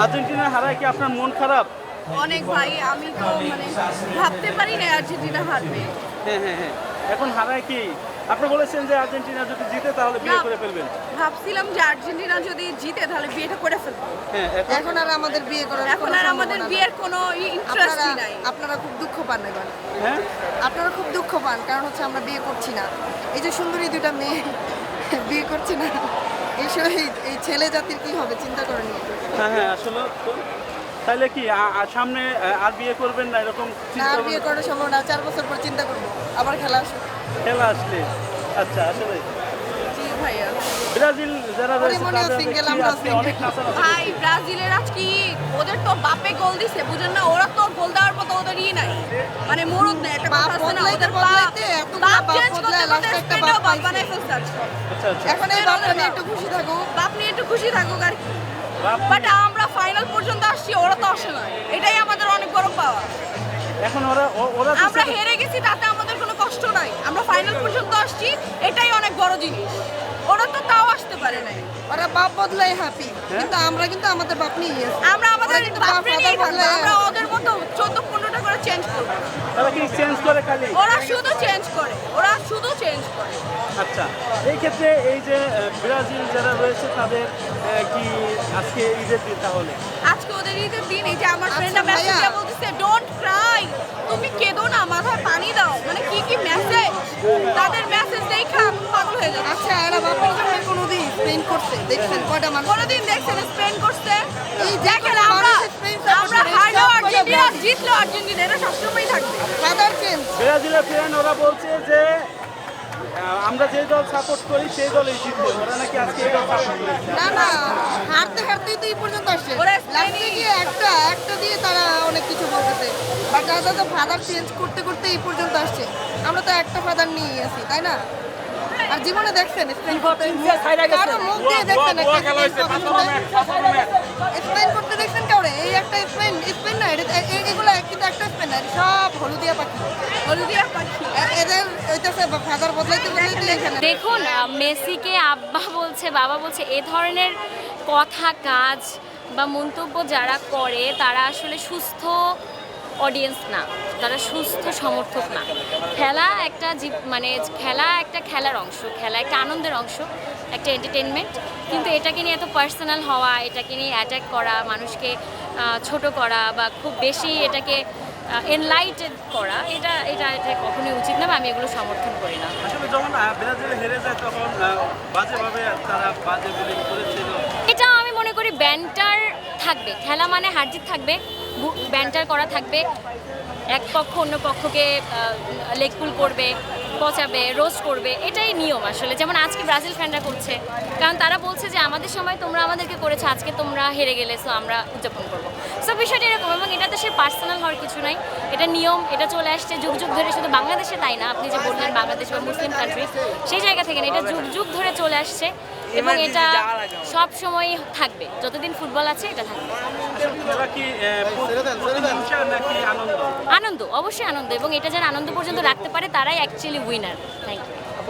Argentina হারায় কি আপনার মন খারাপ? অনেক ভাই, আমি তো মানে ভাবতে পারি না আর্জেন্টিনা হারবে। হ্যাঁ। এখন হারায় কি? আপনি বলেছেন যে আর্জেন্টিনা যদি জিতে তাহলে বিয়ে করে ফেলবেন। ভাবছিলাম যে আর্জেন্টিনা যদি জিতে তাহলে বিয়েটা করে ফেলবো। হ্যাঁ, এখন আর আমাদের বিয়ে করার এখন আর আমাদের বিয়ের কোনো ইন্টারেস্টই নাই। আপনারা খুব দুঃখ পান এবার। হ্যাঁ আপনারা খুব দুঃখ পান কারণ হচ্ছে আমরা বিয়ে করছি না। এই যে সুন্দরী দুটা মেয়ে বিয়ে করছি না, এই ছেলে জাতির কি হবে চিন্তা করেন। হ্যাঁ আসলে তো তাহলে কি সামনে আর বিয়ে করবেন না এরকম না চিন্তা আর বিয়ে করার সম্ভব না, 4 বছর পর চিন্তা করবো আবার খেলা আসবে। খেলা আসলে? আচ্ছা আসলে জি ভাইয়া। ব্রাজিল যারা রয়েছে মনে হয় তাদের single, দেখছি আমরা আজকে single। অনেক নাচানাচি ভাই ব্রাজিলের আজ কি ওদের তো বাপে গোল দিছে, বুঝেন না? ওরা তো গোল দেওয়ার মতো ওদের নাই, মানে মরদ নেই। একটা বাপ কথা আছে না, বদলাইতে ওদের বদলাইতে এতগুলা বাপ বাপ চেঞ্জ বদলায় করতে last করতে একটা স্পেনও বাপ বাপ পাইছে। বানাই ফেলছে আজকে। আচ্ছা এখন এই বাপটা নিয়ে একটু খুশি থাকো। বাপ নিয়ে একটু খুশি থাকুক আর কি। বাপ বাট আমরা ফাইনাল পর্যন্ত আসছি, ওরা তো আসে না। এটাই আমাদের অনেক বড় পাওয়া। এখন ওরা তো আমরা হেরে গেছি তাতে আমাদের কোনো কষ্ট নাই, আমরা ফাইনাল পর্যন্ত আসছি, এটাই অনেক বড় জিনিস। ওরা তো তাও আসতে পারে নাই। ওরা বাপ বদলাই হ্যাপি, কিন্তু আমরা কিন্তু আমাদের বাপ নিয়ে আছি। আমরা আমাদের ওরা কিন্তু বাপরে বাপ নিয়েই থাকবো। বদলায় আমরা ওদের মতো 14-15টা করে চেঞ্জ করবো। তারা কি চেঞ্জ করে খালি? ওরা শুধু চেঞ্জ করে, ওরা শুধু চেঞ্জ করে। আচ্ছা এই ক্ষেত্রে এই যে ব্রাজিল যারা রয়েছে তাদের কি আজকে ঈদের দিন তাহলে? আজকে ওদের ঈদের দিন, এই যে আমার আচ্ছা ফ্রেন্ডরা মেসেজ ভাইয়া। দিয়ে বলতেছে ডোন্ট ক্রাই, তুমি কেঁদো না, মাথায় পানি দাও। মানে কি মেসেজ, তাদের মেসেজ দেখা আমি পাগল হয়ে যাচ্ছি। আচ্ছা এরা বাপের জন্য কোনোদিন স্পেন করছে দেখছেন কয়টা মানুষ? কোনোদিন দেখছেন স্পেন করছে? এই দেখেন দেখেন আমরা মানুষের স্পেন support আমরা করে, হারলেও সব কয়টা আর্জেন্টিনা, ব্রাজিল। জিতলেও আর্জেন্টিনা, এটা সবসময়ই থাকবে। Father change. ব্রাজিলের ফ্যান ওরা বলছে যে আমরা যে দল সাপোর্ট করি সেই দলই জিতবে। ওরা নাকি আজকে এই দল সাপোর্ট করেছে। না না, হারতেই তো এই পর্যন্ত আসছে। ওরা লাস্টে গিয়ে একটা দিয়ে তারা অনেক কিছু বলতেছে, বাট দাদা তো ফাদার চেঞ্জ করতে করতে এই পর্যন্ত আসছে। আমরা তো একটা ফাদার নিয়ে আছি, তাই না? আর জীবনে দেখছেন স্পেন করতে কারো মুখ দিয়ে দেখছেন স্পেন করতে দেখছেন কাউরে? এই একটা স্পেন না, এগুলো কিন্তু একটা স্পেন না, সব হলুদিয়া পাখি। হলুদিয়া পাখি। এদের ওইটাছে ফাদার বদলাইতে এখানে। দেখুন, মেসিকে আব্বা বলছে, বাবা বলছে, এ ধরনের কথা, কাজ বা মন্তব্য যারা করে তারা আসলে সুস্থ অডিয়েন্স না, তারা সুস্থ সমর্থক না। খেলা একটা খেলা একটা খেলার অংশ, খেলা একটা আনন্দের অংশ, একটা এন্টারটেনমেন্ট। কিন্তু এটাকে নিয়ে এত পার্সোনাল হওয়া, এটাকে নিয়ে অ্যাটাক করা, মানুষকে ছোট করা বা খুব বেশি এটাকে এনলাইটেড করা, এটা কখনোই উচিত না, বা আমি এগুলো সমর্থন করি না। আসলে যখন ব্রাজিল হেরে যায় তখন বাজেভাবে তারা বাজে বোলিং করেছিল। এটা আমি মনে করি ব্যান্টার থাকবে, খেলা মানে হারজিত থাকবে, ব্যান্টার করা থাকবে, এক পক্ষ অন্য পক্ষকে লেগপুল করবে, পচাবে, রোস্ট করবে, এটাই নিয়ম আসলে। যেমন আজকে ব্রাজিল ফ্যানরা করছে, কারণ তারা বলছে যে আমাদের সময় তোমরা আমাদেরকে করেছো, আজকে তোমরা হেরে গেলে, সো আমরা উদযাপন করবো। সো বিষয়টা এরকম, এবং এটাতে সে পার্সোনাল হওয়ার কিছু নাই, এটা নিয়ম, এটা চলে আসছে যুগ যুগ ধরে। শুধু বাংলাদেশে তাই না, আপনি যে বললেন বাংলাদেশ বা মুসলিম কান্ট্রি, সেই জায়গা থেকে না, এটা যুগ যুগ ধরে চলে আসছে এবং এটা সব সময় থাকবে, যতদিন ফুটবল আছে এটা থাকবে। খেলা কি প্রতিহিংসা নাকি আনন্দ? আনন্দ, অবশ্যই আনন্দ, এবং এটা যারা আনন্দ পর্যন্ত রাখতে পারে তারাই অ্যাকচুয়ালি উইনার। Thank you.